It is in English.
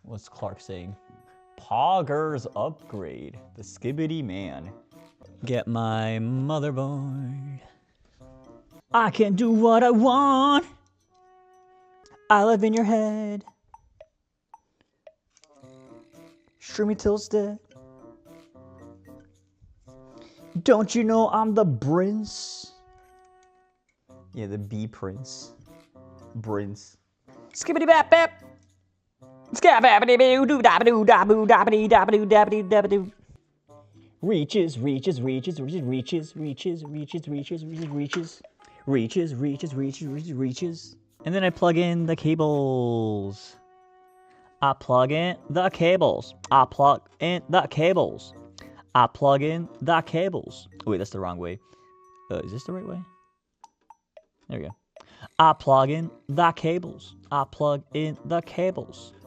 What's Clark saying? Poggers upgrade. The Skibidi Man. Get my motherboard. I can do what I want. I live in your head. Stream me till it's dead. Don't you know I'm the Prince? Yeah, the B Prince. Prince. Skibidi bap bap. Skababidi doo dabba doo dabba dabbity dabba doo dabbity dabba doo. Reaches, reaches, reaches, reaches, reaches, reaches, reaches, reaches, reaches, reaches, reaches, reaches, reaches, reaches, reaches. And then I plug in the cables. I plug in the cables. I plug in the cables. I plug in the cables. Oh, wait, that's the wrong way. Is this the right way? There we go. I plug in the cables. I plug in the cables.